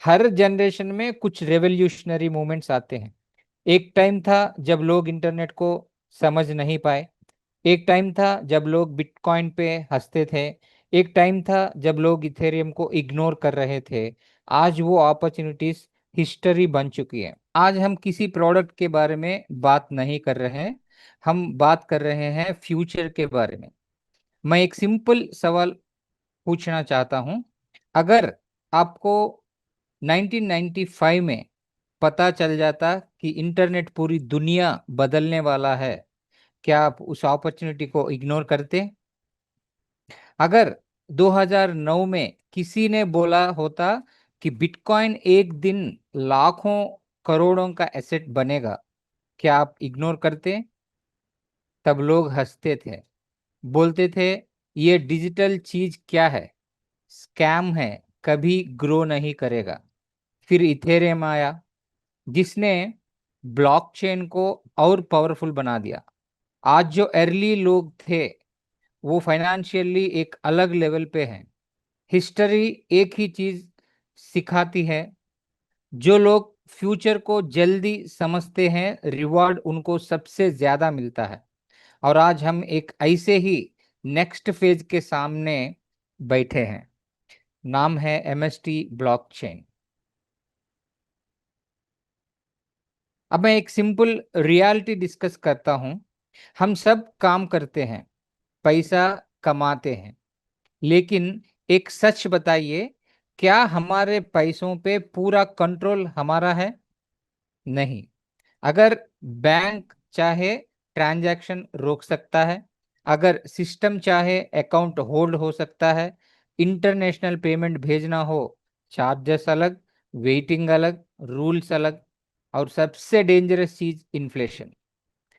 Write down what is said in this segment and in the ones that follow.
हर generation में कुछ revolutionary movements आते हैं। एक टाइम था जब लोग इंटरनेट को समझ नहीं पाए। एक टाइम था जब लोग बिटकॉइन पे हंसते थे। एक टाइम था जब लोग इथेरियम को इग्नोर कर रहे थे। आज वो अपॉर्चुनिटीज हिस्ट्री बन चुकी है। आज हम किसी प्रोडक्ट के बारे में बात नहीं कर रहे हैं, हम बात कर रहे हैं फ्यूचर के बारे में। मैं एक सिंपल सवाल पूछना चाहता हूं। अगर आपको 1995 में पता चल जाता कि इंटरनेट पूरी दुनिया बदलने वाला है, क्या आप उस अपॉर्चुनिटी को इग्नोर करते? अगर 2009 में किसी ने बोला होता कि बिटकॉइन एक दिन लाखों करोड़ों का एसेट बनेगा, क्या आप इग्नोर करते? तब लोग हंसते थे, बोलते थे ये डिजिटल चीज क्या है, स्कैम है, कभी ग्रो नहीं करेगा। फिर इथेरियम आया, जिसने ब्लॉकचेन को और पावरफुल बना दिया। आज जो अर्ली लोग थे वो फाइनेंशियली एक अलग लेवल पे हैं। हिस्ट्री एक ही चीज सिखाती है, जो लोग फ्यूचर को जल्दी समझते हैं रिवॉर्ड उनको सबसे ज्यादा मिलता है। और आज हम एक ऐसे ही नेक्स्ट फेज के सामने बैठे हैं। नाम है एमएसटी ब्लॉकचेन। अब मैं एक सिंपल रियलिटी डिस्कस करता हूं। हम सब काम करते हैं, पैसा कमाते हैं, लेकिन एक सच बताइए, क्या हमारे पैसों पे पूरा कंट्रोल हमारा है? नहीं। अगर बैंक चाहे ट्रांजैक्शन रोक सकता है, अगर सिस्टम चाहे अकाउंट होल्ड हो सकता है, इंटरनेशनल पेमेंट भेजना हो, चार्जेस अलग, वेटिंग अलग, रूल्स अलग, और सबसे डेंजरस चीज इन्फ्लेशन।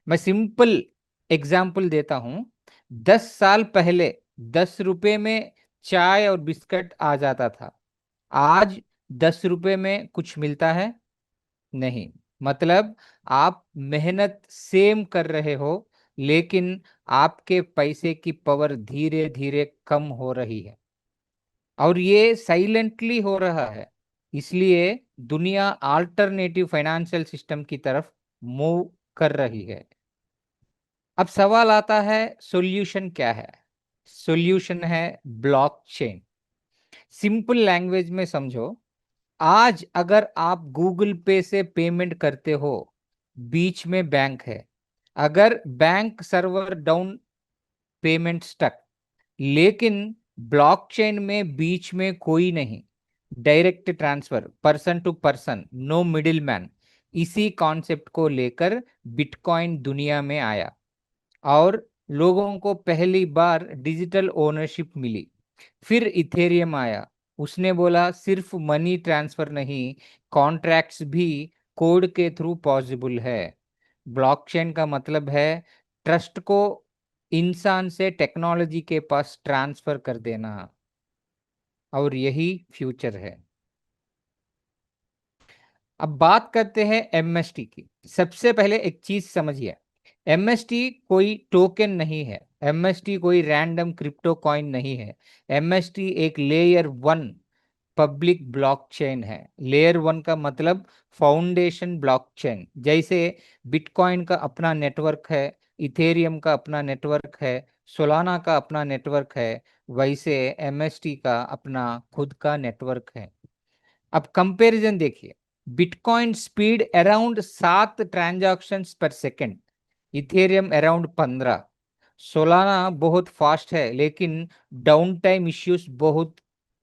मैं सिंपल एग्जाम्पल देता हूं। 10 साल पहले 10 रुपए में चाय और बिस्किट आ जाता था। आज 10 रुपए में कुछ मिलता है? नहीं। मतलब आप मेहनत सेम कर रहे हो, लेकिन आपके पैसे की पावर धीरे धीरे कम हो रही है। और ये साइलेंटली हो रहा है, इसलिए दुनिया अल्टरनेटिव फाइनेंशियल सिस्टम की तरफ मूव कर रही है। अब सवाल आता है, सॉल्यूशन क्या है? सॉल्यूशन है ब्लॉकचेन। सिंपल लैंग्वेज में समझो। आज अगर आप गूगल पे से पेमेंट करते हो, बीच में बैंक है। अगर bank server down, payment stuck. लेकिन ब्लॉकचेन में बीच में कोई नहीं, direct transfer, person to person, no middle man. इसी कॉन्सेप्ट को लेकर बिटकॉइन दुनिया में आया और लोगों को पहली बार डिजिटल ओनरशिप मिली। फिर इथेरियम आया, उसने बोला सिर्फ मनी ट्रांसफर नहीं, कॉन्ट्रैक्ट्स भी कोड के थ्रू पॉसिबल है। ब्लॉकचेन का मतलब है ट्रस्ट को इंसान से टेक्नोलॉजी के पास ट्रांसफर कर देना, और यही फ्यूचर है। अब बात करते हैं एमएसटी की। सबसे पहले एक चीज समझिए, एमएसटी कोई टोकन नहीं है, एमएसटी कोई रैंडम क्रिप्टो कॉइन नहीं है। एमएसटी एक लेयर वन पब्लिक ब्लॉकचेन है। लेयर वन का मतलब फाउंडेशन ब्लॉकचेन। जैसे बिटकॉइन का अपना नेटवर्क है, इथेरियम का अपना नेटवर्क है, सोलाना का अपना नेटवर्क है, वैसे एमएसटी का अपना खुद का नेटवर्क है। अब कंपैरिजन देखिए। बिटकॉइन स्पीड अराउंड 7 ट्रांजैक्शंस पर सेकेंड, इथेरियम अराउंड 15। सोलाना बहुत फास्ट है, लेकिन डाउन टाइम इश्यूज बहुत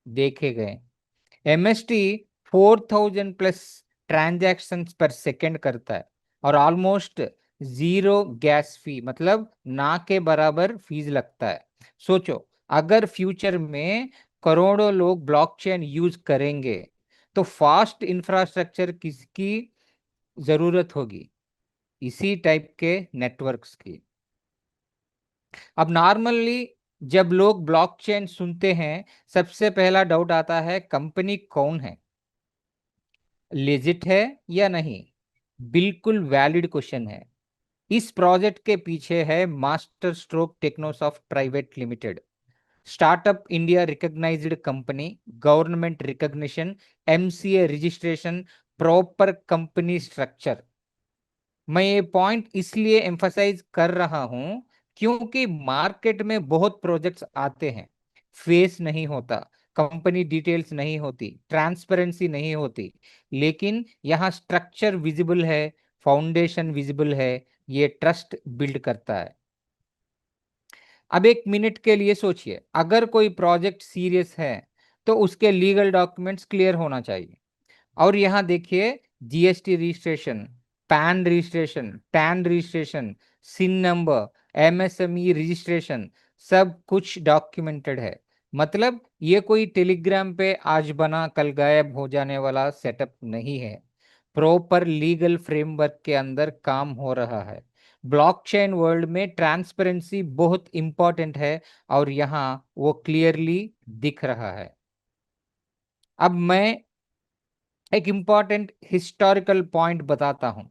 देखे गए। एमएसटी 4000 प्लस ट्रांजैक्शंस पर सेकेंड करता है, और ऑलमोस्ट जीरो गैस फी, मतलब ना के बराबर फीस लगता है। सोचो, अगर फ्यूचर में करोड़ों लोग ब्लॉकचेन यूज करेंगे, तो फास्ट इंफ्रास्ट्रक्चर किसकी जरूरत होगी? इसी टाइप के नेटवर्क्स की। अब नॉर्मली जब लोग ब्लॉकचेन सुनते हैं, सबसे पहला डाउट आता है कंपनी कौन है, लेजिट है या नहीं। बिल्कुल वैलिड क्वेश्चन है। इस प्रोजेक्ट के पीछे है Master Stroke Technosoft Private Limited. Startup India recognised company, government recognition, MCA registration, proper company structure. मैं ये पॉइंट इसलिए एम्फसाइज कर रहा हूं क्योंकि मार्केट में बहुत प्रोजेक्ट्स आते हैं, फेस नहीं होता, कंपनी डिटेल्स नहीं होती, ट्रांसपेरेंसी नहीं होती, लेकिन यहाँ स्ट्रक्चर विजिबल है, फाउंडेशन विजिबल है, ये ट्रस्ट बिल्ड करता है। अब एक मिनट के लिए सोचिए, अगर कोई प्रोजेक्ट सीरियस है तो उसके लीगल डॉक्यूमेंट्स क्लियर होना चाहिए। और यहाँ देखिए, GST registration, PAN registration, TAN registration, CIN number, MSME registration, सब कुछ डॉक्यूमेंटेड है। मतलब ये कोई टेलीग्राम पे आज बना कल गायब हो जाने वाला सेटअप नहीं है, प्रॉपर लीगल फ्रेमवर्क के अंदर काम हो रहा है। ब्लॉकचेन वर्ल्ड में ट्रांसपेरेंसी बहुत इंपॉर्टेंट है और यहाँ वो क्लियरली दिख रहा है। अब मैं एक इंपॉर्टेंट हिस्टोरिकल पॉइंट बताता हूं।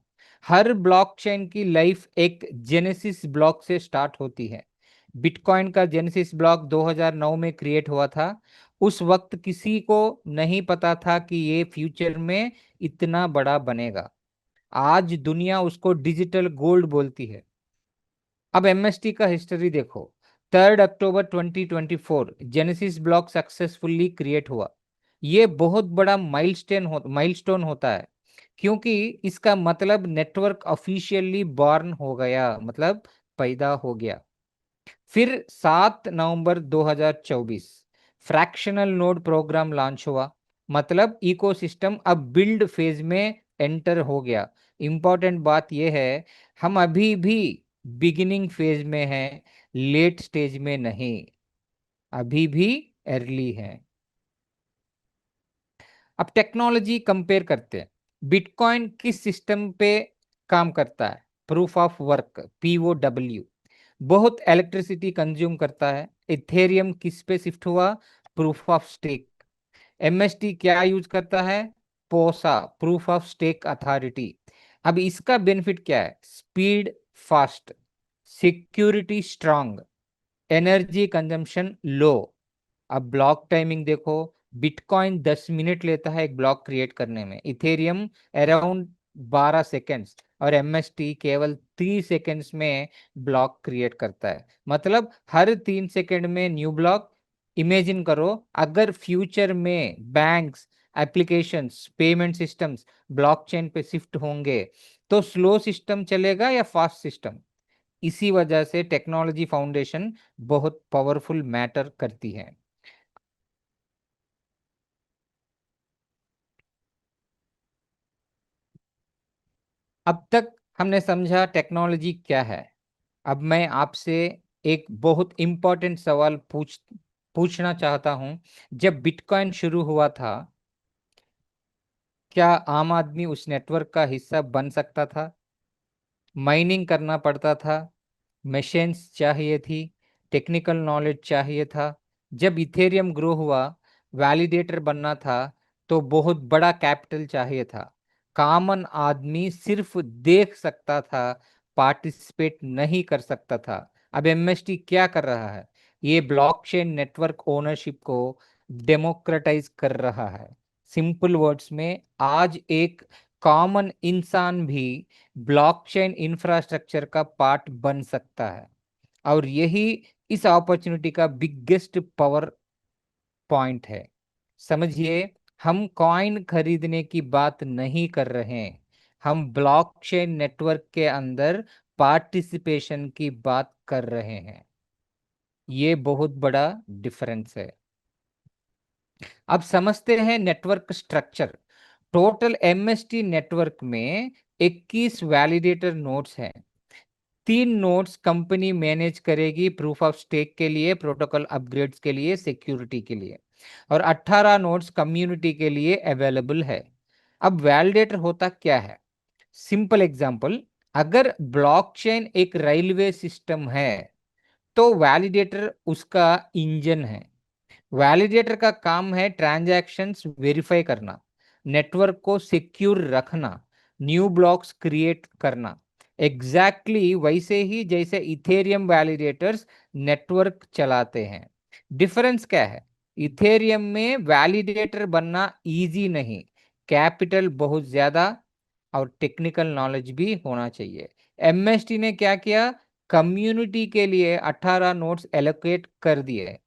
हर ब्लॉकचेन की लाइफ एक जेनेसिस ब्लॉक से स्टार्ट होती है। बिटकॉइन का जेनेसिस ब्लॉक 2009 में क्रिएट हुआ था। उस वक्त किसी को नहीं पता था कि ये फ्यूचर में इतना बड़ा बनेगा। आज दुनिया उसको डिजिटल गोल्ड बोलती है। अब एमएसटी का हिस्ट्री देखो। 3 अक्टूबर 2024 जेनेसिस ब्लॉक सक्सेसफुली क्रिएट हुआ। ये बहुत बड़ा माइलस्टोन होता है, क्योंकि इसका मतलब नेटवर्क ऑफिशियली बॉर्न हो गया, मतलब पैदा हो गया। फिर 7 नवंबर 2024 फ्रैक्शनल नोड प्रोग्राम लॉन्च हुआ, मतलब इकोसिस्टम अब बिल्ड फेज में एंटर हो गया। इंपॉर्टेंट बात यह है, हम अभी भी बिगिनिंग फेज में हैं, लेट स्टेज में नहीं, अभी भी अर्ली है। अब टेक्नोलॉजी कंपेयर करते हैं। बिटकॉइन किस सिस्टम पे काम करता है? प्रूफ ऑफ वर्क, पीओडब्ल्यू, बहुत इलेक्ट्रिसिटी कंज्यूम करता है। इथेरियम किस पे शिफ्ट हुआ? Proof of stake. एमएसटी क्या यूज करता है? पोसा, प्रूफ ऑफ स्टेक अथॉरिटी। अब इसका बेनिफिट क्या है? Speed fast, security strong, energy consumption low. अब ब्लॉक टाइमिंग देखो, बिटकॉइन 10 मिनट लेता है एक ब्लॉक क्रिएट करने में, इथेरियम अराउंड 12 सेकेंड्स, और एमएसटी केवल 3 सेकेंड्स में ब्लॉक क्रिएट करता है। मतलब हर 3 सेकेंड में न्यू ब्लॉक। इमेजिन करो, अगर फ्यूचर में banks, applications, payment systems blockchain पे शिफ्ट होंगे तो स्लो सिस्टम चलेगा या फास्ट सिस्टम? इसी वजह से टेक्नोलॉजी फाउंडेशन बहुत पावरफुल मैटर करती है। अब तक हमने समझा टेक्नोलॉजी क्या है। अब मैं आपसे एक बहुत इंपॉर्टेंट सवाल पूछना चाहता हूं। जब बिटकॉइन शुरू हुआ था, क्या आम आदमी उस नेटवर्क का हिस्सा बन सकता था? माइनिंग करना पड़ता था, मशीन्स चाहिए थी, टेक्निकल नॉलेज चाहिए था। जब इथेरियम ग्रो हुआ, वैलिडेटर बनना था तो बहुत बड़ा कैपिटल चाहिए था। कॉमन आदमी सिर्फ देख सकता था, पार्टिसिपेट नहीं कर सकता था। अब एमएसटी क्या कर रहा है? ये ब्लॉकचेन नेटवर्क ओनरशिप को डेमोक्रेटाइज कर रहा है। सिंपल वर्ड्स में, आज एक कॉमन इंसान भी ब्लॉकचेन इंफ्रास्ट्रक्चर का पार्ट बन सकता है। और यही इस अपॉर्चुनिटी का बिगेस्ट पावर पॉइंट है। समझिए, हम कॉइन खरीदने की बात नहीं कर रहे हैं, हम ब्लॉकचेन नेटवर्क के अंदर पार्टिसिपेशन की बात कर रहे हैं। ये बहुत बड़ा डिफरेंस है। अब समझते हैं network structure. Total MST network में 21 वैलिडेटर नोड्स हैं। 3 नोड्स कंपनी मैनेज करेगी, प्रूफ ऑफ स्टेक के लिए, प्रोटोकॉल अपग्रेड्स के लिए, सिक्योरिटी के लिए, और 18 नोड्स कम्युनिटी के लिए अवेलेबल है। अब वैलिडेटर होता क्या है? सिंपल एग्जांपल, अगर ब्लॉकचेन एक रेलवे सिस्टम है तो वैलिडेटर उसका इंजन है। वैलिडेटर का काम है ट्रांजैक्शंस वेरीफाई करना, नेटवर्क को सिक्योर रखना, न्यू ब्लॉक्स क्रिएट करना। एग्जैक्टली वैसे ही जैसे इथेरियम वैलिडेटर्स नेटवर्क चलाते हैं। डिफरेंस क्या है? इथेरियम में वैलिडेटर बनना इजी नहीं, कैपिटल बहुत ज्यादा और टेक्निकल नॉलेज भी होना चाहिए। एमएसटी ने क्या किया? कम्युनिटी के लिए 18 नोड्स एलोकेट कर दिए।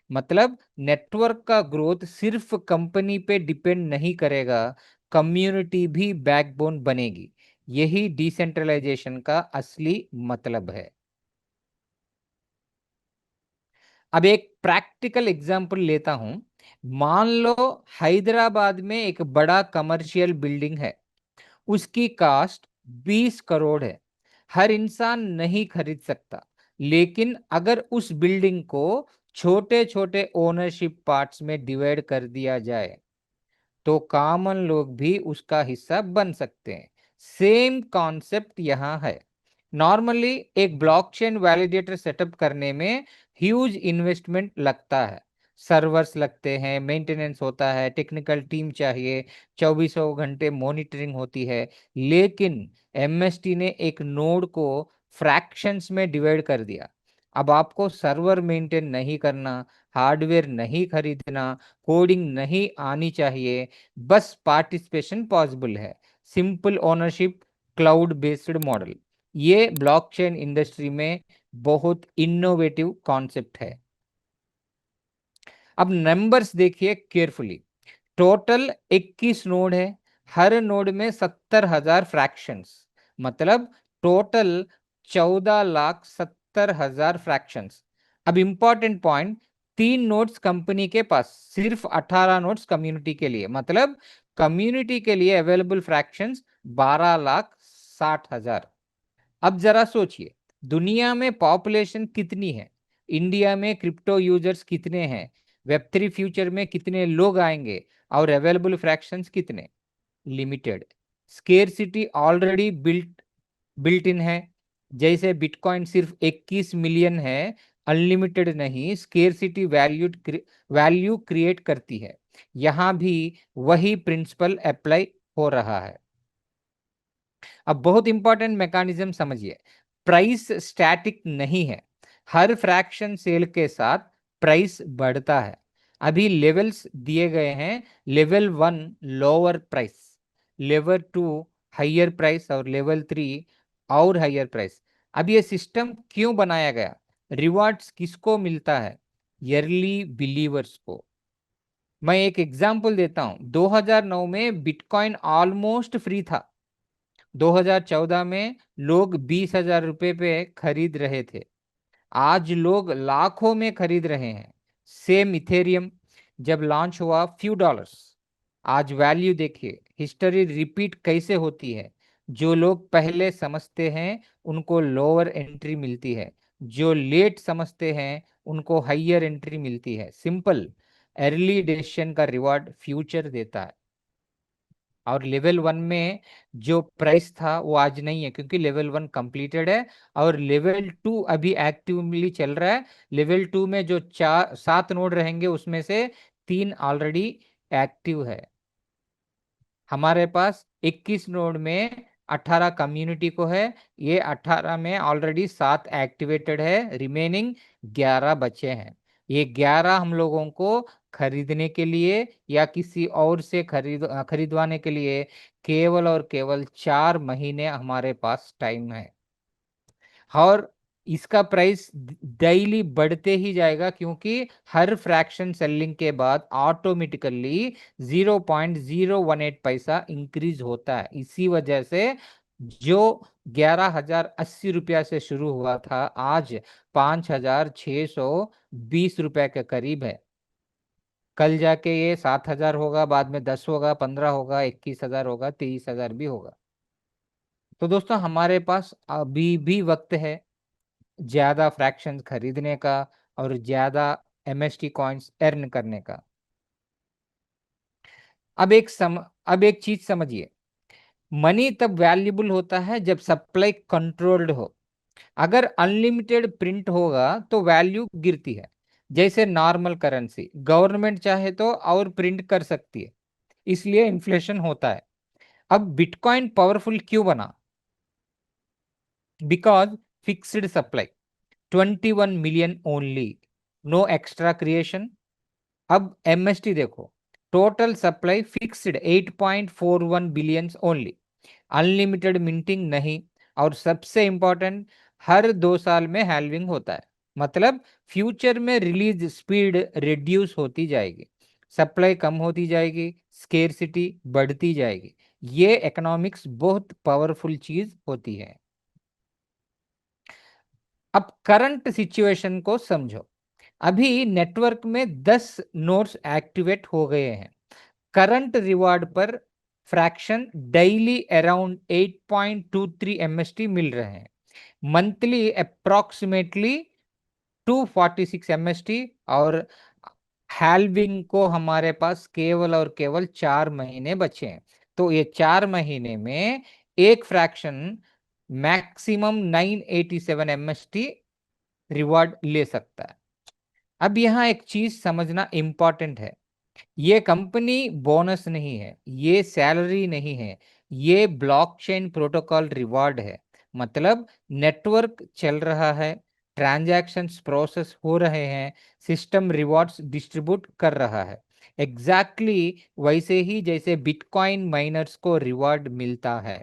मतलब नेटवर्क का ग्रोथ सिर्फ कंपनी पे डिपेंड नहीं करेगा, कम्युनिटी भी बैकबोन बनेगी। यही डिसेंट्रलाइजेशन का असली मतलब है। अब एक प्रैक्टिकल एग्जांपल लेता हूं। मान लो हैदराबाद में एक बड़ा कमर्शियल बिल्डिंग है, उसकी कास्ट 20 करोड़ है। हर इंसान नहीं खरीद सकता, लेकिन अगर उस बिल्डिंग को छोटे छोटे ओनरशिप पार्ट्स में डिवाइड कर दिया जाए तो कॉमन लोग भी उसका हिस्सा बन सकते हैं। सेम कॉन्सेप्ट यहाँ है। नॉर्मली एक ब्लॉकचेन वैलिडेटर सेटअप करने में ह्यूज इन्वेस्टमेंट लगता है, सर्वर्स लगते हैं, मेंटेनेंस होता है, टेक्निकल टीम चाहिए, 24 घंटे मॉनिटरिंग होती है। लेकिन एमएसटी ने एक नोड को फ्रैक्शंस में डिवाइड कर दिया। अब आपको सर्वर मेंटेन नहीं करना, हार्डवेयर नहीं खरीदना, कोडिंग नहीं आनी चाहिए, बस पार्टिसिपेशन पॉसिबल है। Simple ownership, cloud based model, ये ब्लॉकचेन इंडस्ट्री में बहुत इनोवेटिव कॉन्सेप्ट है। अब नंबर्स देखिए केयरफुली। टोटल 21 नोड है, हर नोड में 70,000 फ्रैक्शंस, मतलब टोटल 14,70,000 फ्रैक्शंस। अब इंपॉर्टेंट पॉइंट, 3 नोड्स कंपनी के पास, सिर्फ 18 नोड्स कम्युनिटी के लिए, मतलब कम्युनिटी के लिए अवेलेबल फ्रैक्शंस 12,60,000। अब जरा सोचिए, दुनिया में पॉपुलेशन कितनी है? इंडिया में क्रिप्टो यूजर्स कितने हैं? वेब 3 फ्यूचर में कितने लोग आएंगे? और अवेलेबल फ्रैक्शंस कितने? Limited. Scarcity already built built in है। जैसे बिटकॉइन सिर्फ 21 मिलियन है, अनलिमिटेड नहीं, स्केर्सिटी वैल्यू क्रिएट करती है। यहां भी वही प्रिंसिपल अप्लाई हो रहा है। अब बहुत इंपॉर्टेंट मैकेनिज्म समझिए। प्राइस स्टैटिक नहीं है, हर फ्रैक्शन सेल के साथ प्राइस बढ़ता है। अभी लेवल्स दिए गए हैं, level 1 lower price, level 2 higher price और लेवल 3 और हाइयर प्राइस। अब ये सिस्टम क्यों बनाया गया? रिवार्ड्स किसको मिलता है? ईयरली बिलीवर्स को। मैं एक एग्जांपल देता हूं, 2009 में बिटकॉइन ऑलमोस्ट फ्री था। 2014 में लोग 20,000 रुपए पे खरीद रहे थे, आज लोग लाखों में खरीद रहे हैं। सेम इथेरियम जब लॉन्च हुआ फ्यू डॉलर्स, आज वैल्यू देखिए। हिस्ट्री रिपीट कैसे होती है? जो लोग पहले समझते हैं उनको लोअर एंट्री मिलती है, जो लेट समझते हैं उनको हाइयर एंट्री मिलती है। सिंपल, अर्ली डिसीजन का रिवॉर्ड फ्यूचर देता है। और लेवल 1 में जो प्राइस था वो आज नहीं है, क्योंकि लेवल 1 कंप्लीटेड है और लेवल 2 अभी एक्टिवली चल रहा है। लेवल 2 में जो 7 नोड रहेंगे उसमें से 3 ऑलरेडी एक्टिव है। हमारे पास 21 नोड में 18 कम्युनिटी को है, ये 18 में ऑलरेडी 7 एक्टिवेटेड है, रिमेनिंग 11 बचे हैं। ये 11 हम लोगों को खरीदने के लिए या किसी और से खरीदवाने के लिए केवल और केवल 4 महीने हमारे पास टाइम है। और इसका प्राइस डेली बढ़ते ही जाएगा, क्योंकि हर फ्रैक्शन सेलिंग के बाद ऑटोमेटिकली 0.018 पैसा इंक्रीज होता है। इसी वजह से जो 11,080 रुपया से शुरू हुआ था, आज 5,620 रुपया के करीब है। कल जाके ये 7,000 होगा, बाद में 10 होगा, 15 होगा, 21,000 होगा, 23,000 भी होगा। तो दोस्तों हमारे पास अभी भी वक्त है ज्यादा फ्रैक्शंस खरीदने का और ज्यादा एमएसटी कॉइन्स अर्न करने का। अब एक चीज समझिए, मनी तब वैल्यूबल होता है जब सप्लाई कंट्रोल्ड हो। अगर अनलिमिटेड प्रिंट होगा तो वैल्यू गिरती है। जैसे नॉर्मल करेंसी, गवर्नमेंट चाहे तो और प्रिंट कर सकती है, इसलिए इन्फ्लेशन होता है। अब बिटकॉइन पावरफुल क्यों बना? Because fixed supply, 21 million only, no extra creation. अब एमएसटी देखो, total supply fixed 8.41 billion only, unlimited minting नहीं, और सबसे इंपॉर्टेंट, हर 2 साल में हैल्विंग होता है। मतलब फ्यूचर में रिलीज स्पीड रिड्यूस होती जाएगी, सप्लाई कम होती जाएगी, स्केर्सिटी बढ़ती जाएगी। ये इकोनॉमिक्स बहुत पावरफुल चीज होती है। अब करंट सिचुएशन को समझो। अभी नेटवर्क में 10 नोड्स एक्टिवेट हो गए हैं। करंट रिवार्ड पर फ्रैक्शन डेली अराउंड 8.23 एमएसटी मिल रहे हैं, मंथली अप्रोक्सीमेटली 246 एमएसटी, और हैल्विंग को हमारे पास केवल और केवल 4 महीने बचे हैं। तो ये 4 महीने में एक फ्रैक्शन मैक्सिमम 987 एमएसटी रिवार्ड ले सकता है। अब यहाँ एक चीज समझना इंपॉर्टेंट है, ये कंपनी बोनस नहीं है, ये सैलरी नहीं है, ये ब्लॉकचेन प्रोटोकॉल रिवॉर्ड है। मतलब नेटवर्क चल रहा है, ट्रांजैक्शंस प्रोसेस हो रहे हैं, सिस्टम रिवॉर्ड्स डिस्ट्रीब्यूट कर रहा है। एग्जैक्टली वैसे ही जैसे बिटकॉइन माइनर्स को रिवॉर्ड मिलता है।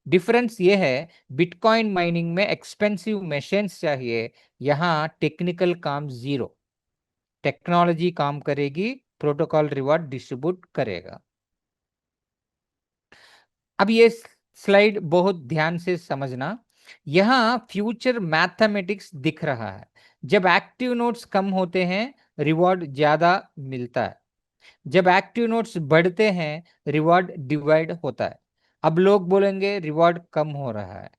डिफरेंस ये है, बिटकॉइन माइनिंग में एक्सपेंसिव मशीन्स चाहिए, यहाँ टेक्निकल काम जीरो, टेक्नोलॉजी काम करेगी, प्रोटोकॉल रिवॉर्ड डिस्ट्रीब्यूट करेगा। अब ये स्लाइड बहुत ध्यान से समझना, यहां फ्यूचर मैथमेटिक्स दिख रहा है। जब एक्टिव नोड्स कम होते हैं, रिवॉर्ड ज्यादा मिलता है। जब एक्टिव नोड्स बढ़ते हैं, रिवॉर्ड डिवाइड होता है। अब लोग बोलेंगे रिवॉर्ड कम हो रहा है,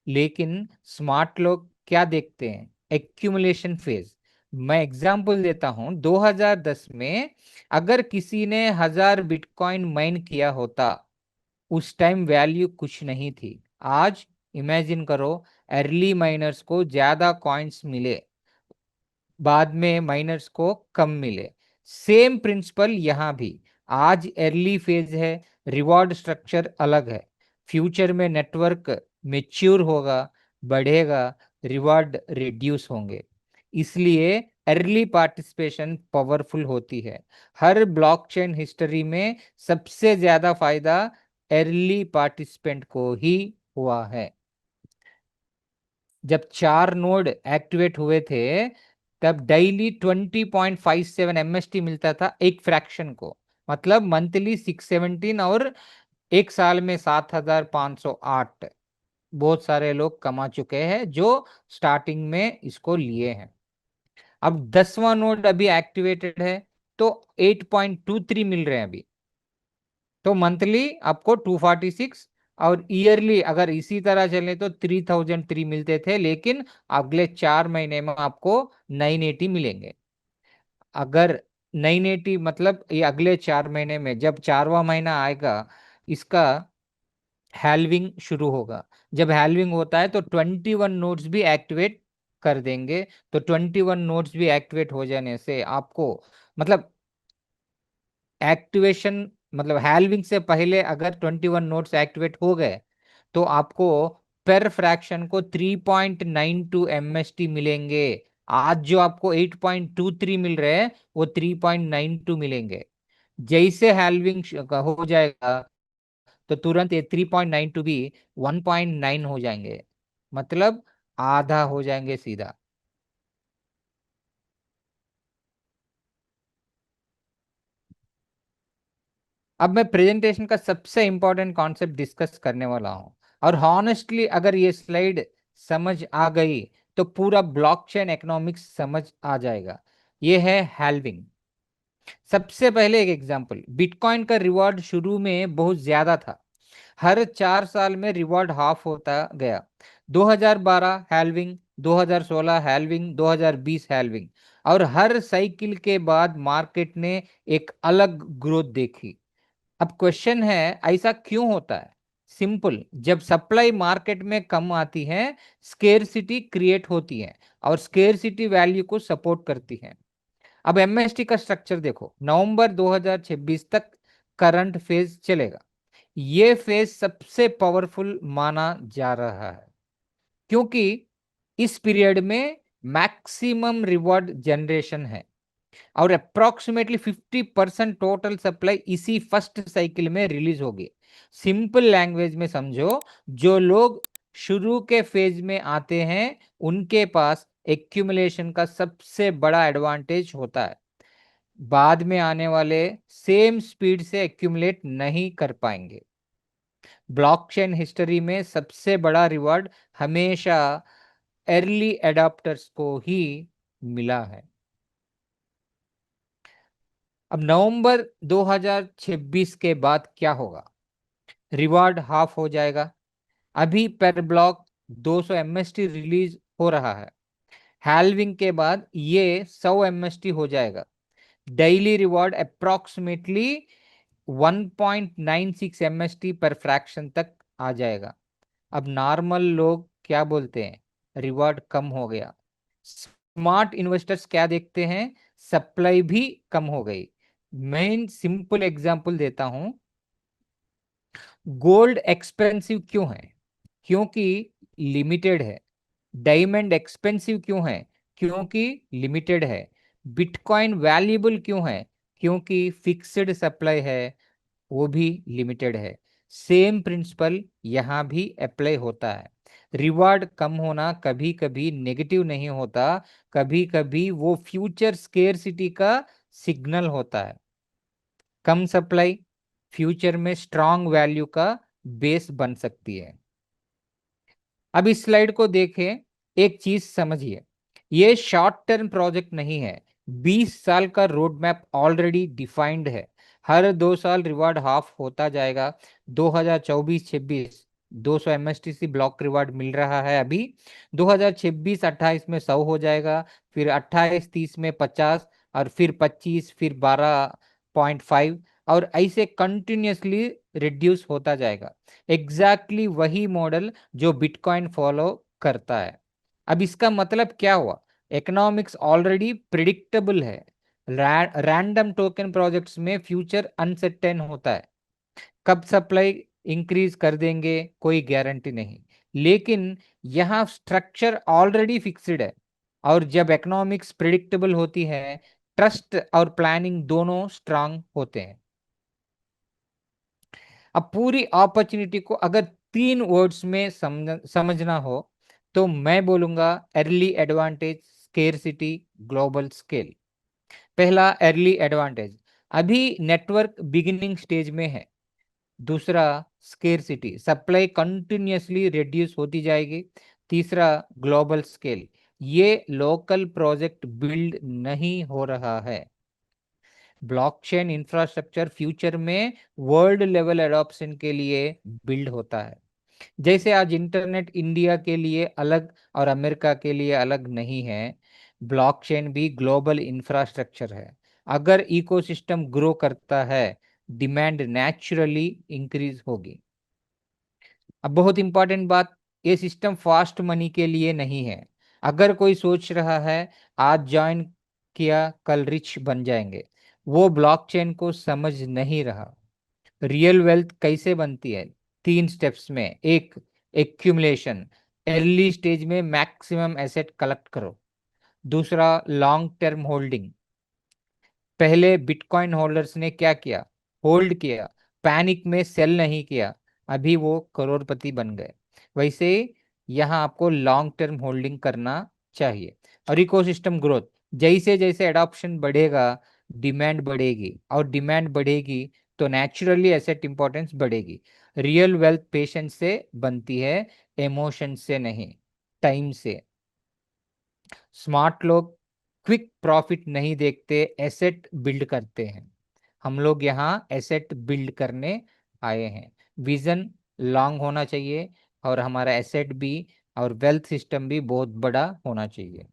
लेकिन स्मार्ट लोग क्या देखते हैं? Accumulation phase. मैं एग्जांपल देता हूं, 2010 में अगर किसी ने 1000 बिटकॉइन माइन किया होता, उस टाइम वैल्यू कुछ नहीं थी। आज इमेजिन करो, अर्ली माइनर्स को ज्यादा कॉइन्स मिले, बाद में माइनर्स को कम मिले। सेम प्रिंसिपल यहां भी, आज अर्ली फेज है, रिवॉर्ड स्ट्रक्चर अलग है। फ्यूचर में नेटवर्क मेच्योर होगा, बढ़ेगा, रिवॉर्ड रिड्यूस होंगे। इसलिए अर्ली पार्टिसिपेशन पावरफुल होती है। हर ब्लॉकचेन हिस्ट्री में सबसे ज्यादा फायदा अर्ली पार्टिसिपेंट को ही हुआ है। जब 4 नोड एक्टिवेट हुए थे, तब डेली 20.57 एमएसटी मिलता था एक फ्रैक्शन को। मतलब मंथली 617, और एक साल में 7508। बहुत सारे लोग कमा चुके हैं जो स्टार्टिंग में इसको लिए हैं। अब 10वां नोड अभी एक्टिवेटेड है, तो 8.23 मिल रहे हैं अभी। तो मंथली आपको 246, और ईयरली अगर इसी तरह चले तो 3003 मिलते थे, लेकिन अगले 4 महीने में आपको 980 मिलेंगे। अगर 980 मतलब ये अगले 4 महीने में, जब 4वां महीना आएगा, इसका हैल्विंग शुरू होगा। जब हैल्विंग होता है तो 21 नोड्स भी एक्टिवेट कर देंगे। तो 21 नोड्स भी एक्टिवेट हो जाने से आपको, मतलब एक्टिवेशन, मतलब हैल्विंग से पहले अगर 21 नोड्स एक्टिवेट हो गए, तो आपको पर फ्रैक्शन को 3.92 एमएसटी मिलेंगे। आज जो आपको 8.23 मिल रहे हैं, वो 3.92 मिलेंगे। जैसे हैल्विंग हो जाएगा, तो तुरंत ये 3.92 भी 1.9 हो जाएंगे, मतलब आधा हो जाएंगे सीधा। अब मैं प्रेजेंटेशन का सबसे इंपॉर्टेंट कॉन्सेप्ट डिस्कस करने वाला हूं, और हॉनेस्टली अगर ये स्लाइड समझ आ गई, तो पूरा ब्लॉकचेन इकोनॉमिक्स समझ आ जाएगा। ये है हैल्विंग। सबसे पहले एक एग्जांपल, बिटकॉइन का रिवॉर्ड शुरू में बहुत ज्यादा था, हर 4 साल में रिवॉर्ड हाफ होता गया। 2012 हैल्विंग, 2016 हैल्विंग, 2020 हैल्विंग, और हर साइकिल के बाद मार्केट ने एक अलग ग्रोथ देखी। अब क्वेश्चन है, ऐसा क्यों होता है? सिंपल, जब सप्लाई मार्केट में कम आती है, स्केर्सिटी क्रिएट होती है, और स्केर्सिटी वैल्यू को सपोर्ट करती है। अब एमएसटी का स्ट्रक्चर देखो, नवंबर 2026 तक करंट फेज चलेगा। ये फेज सबसे पावरफुल माना जा रहा है, क्योंकि इस पीरियड में मैक्सिमम रिवॉर्ड जनरेशन है और अप्रोक्सीमेटली 50% टोटल सप्लाई इसी फर्स्ट साइकिल में रिलीज होगी। सिंपल लैंग्वेज में समझो, जो लोग शुरू के फेज में आते हैं उनके पास एक्यूमुलेशन का सबसे बड़ा एडवांटेज होता है। बाद में आने वाले सेम स्पीड से एक्यूमुलेट नहीं कर पाएंगे। ब्लॉकचेन हिस्ट्री में सबसे बड़ा रिवॉर्ड हमेशा अर्ली एडाप्टर्स को ही मिला है। अब नवंबर 2026 के बाद क्या होगा? रिवॉर्ड हाफ हो जाएगा। अभी पर ब्लॉक 200 एमएसटी रिलीज हो रहा है। हैल्विंग के बाद ये 100 एमएसटी हो जाएगा। डेली रिवॉर्ड अप्रोक्सीमेटली 1.96 एमएसटी पर फ्रैक्शन तक आ जाएगा। अब नॉर्मल लोग क्या बोलते हैं? रिवॉर्ड कम हो गया। स्मार्ट इन्वेस्टर्स क्या देखते हैं? सप्लाई भी कम हो गई। मैं सिंपल एग्जांपल देता हूं। गोल्ड एक्सपेंसिव क्यों है? क्योंकि लिमिटेड है। डायमंड एक्सपेंसिव क्यों है? क्योंकि लिमिटेड है। बिटकॉइन वैल्यूएबल क्यों है? क्योंकि फिक्स्ड सप्लाई है, वो भी लिमिटेड है। सेम प्रिंसिपल यहां भी अप्लाई होता है। रिवार्ड कम होना कभी कभी नेगेटिव नहीं होता, कभी कभी वो फ्यूचर स्केर्सिटी का सिग्नल होता है। कम सप्लाई फ्यूचर में स्ट्रांग वैल्यू का बेस बन सकती है। अब इस स्लाइड को देखें, एक चीज समझिए, ये शॉर्ट टर्म प्रोजेक्ट नहीं है। 20 साल का रोड मैप ऑलरेडी डिफाइंड है। हर 2 साल रिवार्ड हाफ होता जाएगा। 2024-26 200 एमएसटीसी ब्लॉक रिवार्ड मिल रहा है अभी। 2026-28 में 100 हो जाएगा, फिर 28-30 में 50, और फिर 25, फिर 12.5, और ऐसे कंटिन्यूसली रिड्यूस होता जाएगा। एग्जैक्टली वही मॉडल जो बिटकॉइन फॉलो करता है। अब इसका मतलब क्या हुआ? इकोनॉमिक्स ऑलरेडी प्रिडिक्टेबल है। रैंडम टोकन प्रोजेक्ट्स में फ्यूचर अनसर्टेन होता है। कब सप्लाई इंक्रीज कर देंगे कोई गारंटी नहीं, लेकिन यहाँ स्ट्रक्चर ऑलरेडी फिक्स्ड है। और जब इकोनॉमिक्स प्रिडिक्टेबल होती है, ट्रस्ट और प्लानिंग दोनों स्ट्रांग होते हैं। अब पूरी अपॉर्चुनिटी को अगर 3 वर्ड्स में समझना हो तो मैं बोलूंगा early advantage, scarcity, global scale. पहला, अर्ली एडवांटेज, अभी नेटवर्क बिगिनिंग स्टेज में है। दूसरा, स्केर्सिटी, सप्लाई कंटिन्यूअसली रिड्यूस होती जाएगी। तीसरा, ग्लोबल स्केल, ये लोकल प्रोजेक्ट बिल्ड नहीं हो रहा है। ब्लॉकचेन इंफ्रास्ट्रक्चर फ्यूचर में वर्ल्ड लेवल एडॉप्शन के लिए बिल्ड होता है। जैसे आज इंटरनेट इंडिया के लिए अलग और अमेरिका के लिए अलग नहीं है, ब्लॉकचेन भी ग्लोबल इंफ्रास्ट्रक्चर है। अगर इकोसिस्टम ग्रो करता है, डिमांड नेचुरली इंक्रीज होगी। अब बहुत इंपॉर्टेंट बात, ये सिस्टम फास्ट मनी के लिए नहीं है। अगर कोई सोच रहा है आज ज्वाइन किया कल रिच बन जाएंगे, वो ब्लॉकचेन को समझ नहीं रहा। रियल वेल्थ कैसे बनती है? 3 स्टेप्स में। एक, एक्यूमुलेशन, अर्ली स्टेज में मैक्सिमम एसेट कलेक्ट करो। दूसरा, लॉन्ग टर्म होल्डिंग, पहले बिटकॉइन होल्डर्स ने क्या किया? होल्ड किया, पैनिक में सेल नहीं किया, अभी वो करोड़पति बन गए। वैसे यहाँ आपको लॉन्ग टर्म होल्डिंग करना चाहिए। और इकोसिस्टम ग्रोथ, जैसे जैसे एडॉप्शन बढ़ेगा डिमांड बढ़ेगी, और डिमांड बढ़ेगी तो नेचुरली एसेट इंपॉर्टेंस बढ़ेगी। रियल वेल्थ पेशेंस से बनती है, इमोशन से नहीं, टाइम से। स्मार्ट लोग क्विक प्रॉफिट नहीं देखते, एसेट बिल्ड करते हैं। हम लोग यहाँ एसेट बिल्ड करने आए हैं। विजन लॉन्ग होना चाहिए, और हमारा एसेट भी और वेल्थ सिस्टम भी बहुत बड़ा होना चाहिए।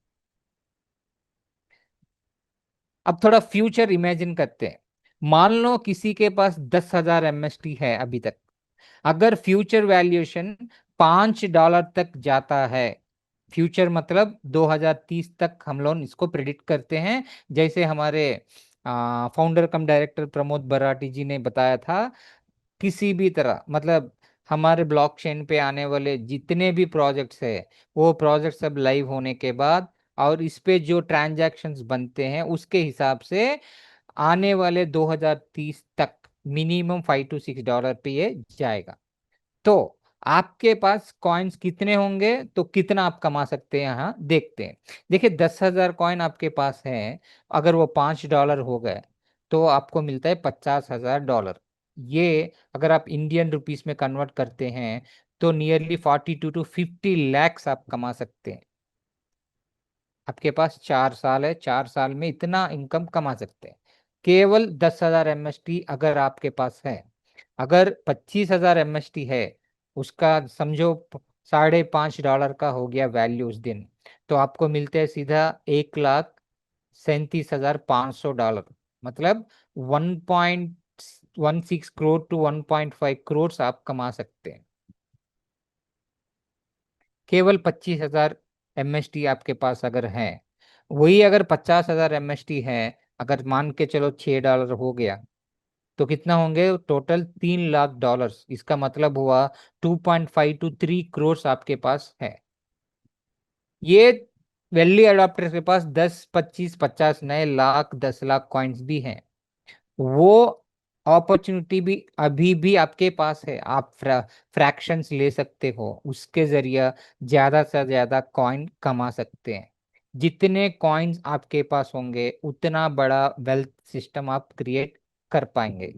अब थोड़ा फ्यूचर इमेजिन करते हैं। मान लो किसी के पास 10,000 एमएसटी है अभी तक। अगर फ्यूचर वैल्यूएशन $5 तक जाता है, फ्यूचर मतलब 2030 तक हम लोग इसको प्रिडिक्ट करते हैं, जैसे हमारे फाउंडर कम डायरेक्टर प्रमोद बराटी जी ने बताया था। किसी भी तरह मतलब हमारे ब्लॉकचेन पे आने वाले जितने भी प्रोजेक्ट्स है, वो प्रोजेक्ट सब लाइव होने के बाद और इस पे जो ट्रांजैक्शंस बनते हैं उसके हिसाब से आने वाले 2030 तक मिनिमम $5 to $6 पे ये जाएगा। तो आपके पास कॉइन्स कितने होंगे तो कितना आप कमा सकते हैं, यहाँ देखते हैं। देखिए 10,000 कॉइन आपके पास है, अगर वो $5 हो गए तो आपको मिलता है $50,000। ये अगर आप इंडियन रुपीस में कन्वर्ट करते हैं तो नियरली 42 to 50 lakhs आप कमा सकते हैं। आपके पास 4 साल है, 4 साल में इतना इनकम कमा सकते हैं केवल 10,000 MST अगर आपके पास है। अगर 25,000 MST है, उसका समझो $5.5 का हो गया वैल्यू उस दिन, तो आपको मिलते हैं सीधा 1,37,500 डॉलर, मतलब 1.16 करोड़ to 1.5 करोड़ आप कमा सकते हैं केवल 25,000 MST आपके पास अगर है। वही अगर 50,000 MST है, अगर मान के चलो $6 हो गया, तो कितना होंगे टोटल $3 लाख। इसका मतलब हुआ 2.5 to 3 करोड़ आपके पास है। ये वेली अडॉप्टर के पास 10, 25, 50 नए लाख 10 लाख कॉइन्स भी हैं। वो अपॉर्चुनिटी भी अभी भी आपके पास है, आप फ्रैक्शंस ले सकते हो, उसके जरिए ज्यादा से ज्यादा कॉइन कमा सकते हैं। जितने कॉइन्स आपके पास होंगे उतना बड़ा वेल्थ सिस्टम आप क्रिएट कर पाएंगे।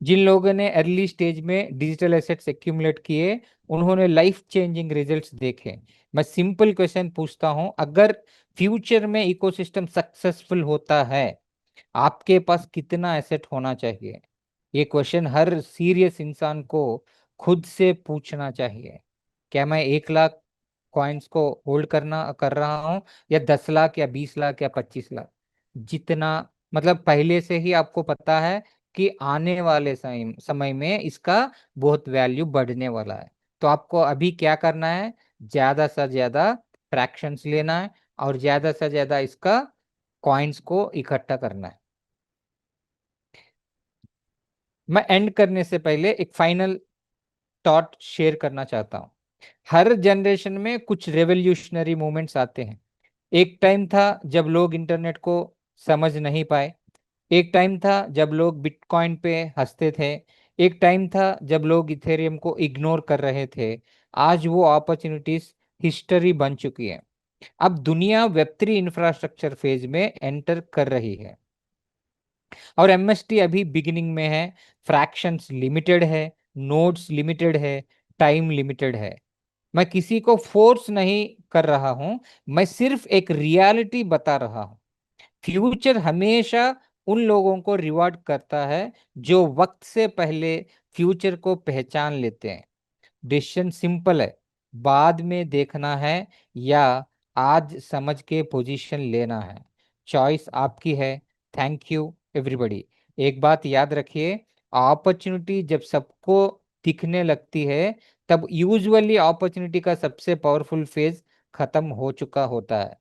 जिन लोगों ने अर्ली स्टेज में डिजिटल एसेट्स एक्यूमुलेट किए, उन्होंने लाइफ चेंजिंग रिजल्ट्स देखे। मैं सिंपल क्वेश्चन पूछता हूं, अगर फ्यूचर में इकोसिस्टम सक्सेसफुल होता है, आपके पास कितना एसेट होना चाहिए? ये क्वेश्चन हर सीरियस इंसान को खुद से पूछना चाहिए। क्या मैं 1 लाख कॉइन्स को होल्ड करना कर रहा हूं, या 10 लाख या 20 लाख या 25 लाख? जितना, मतलब पहले से ही आपको पता है कि आने वाले समय में इसका बहुत वैल्यू बढ़ने वाला है। तो आपको अभी क्या करना है, ज्यादा से ज्यादा फ्रैक्शंस लेना है और ज्यादा से ज्यादा इसका कॉइन्स को इकट्ठा करना है। मैं एंड करने से पहले एक फाइनल थॉट शेयर करना चाहता हूं। हर जनरेशन में कुछ रेवोल्यूशनरी मूवमेंट्स आते हैं। एक टाइम था जब लोग इंटरनेट को समझ नहीं पाए। एक टाइम था जब लोग बिटकॉइन पे हंसते थे। एक टाइम था जब लोग इथेरियम को इग्नोर कर रहे थे। आज वो अपॉर्चुनिटीज हिस्ट्री बन चुकी है। अब दुनिया वेब 3 इंफ्रास्ट्रक्चर फेज में एंटर कर रही है और एमएसटी अभी बिगिनिंग में है। फ्रैक्शंस लिमिटेड है, नोड्स लिमिटेड है, टाइम लिमिटेड है। मैं किसी को फोर्स नहीं कर रहा हूं, मैं सिर्फ एक रियलिटी बता रहा हूं। फ्यूचर हमेशा उन लोगों को रिवॉर्ड करता है जो वक्त से पहले फ्यूचर को पहचान लेते हैं। डिसीजन सिंपल है, बाद में देखना है या आज समझ के पोजीशन लेना है। चॉइस आपकी है। Thank you everybody. एक बात याद रखिए, अपॉर्चुनिटी जब सबको दिखने लगती है, तब यूजुअली अपॉर्चुनिटी का सबसे पावरफुल फेज खत्म हो चुका होता है।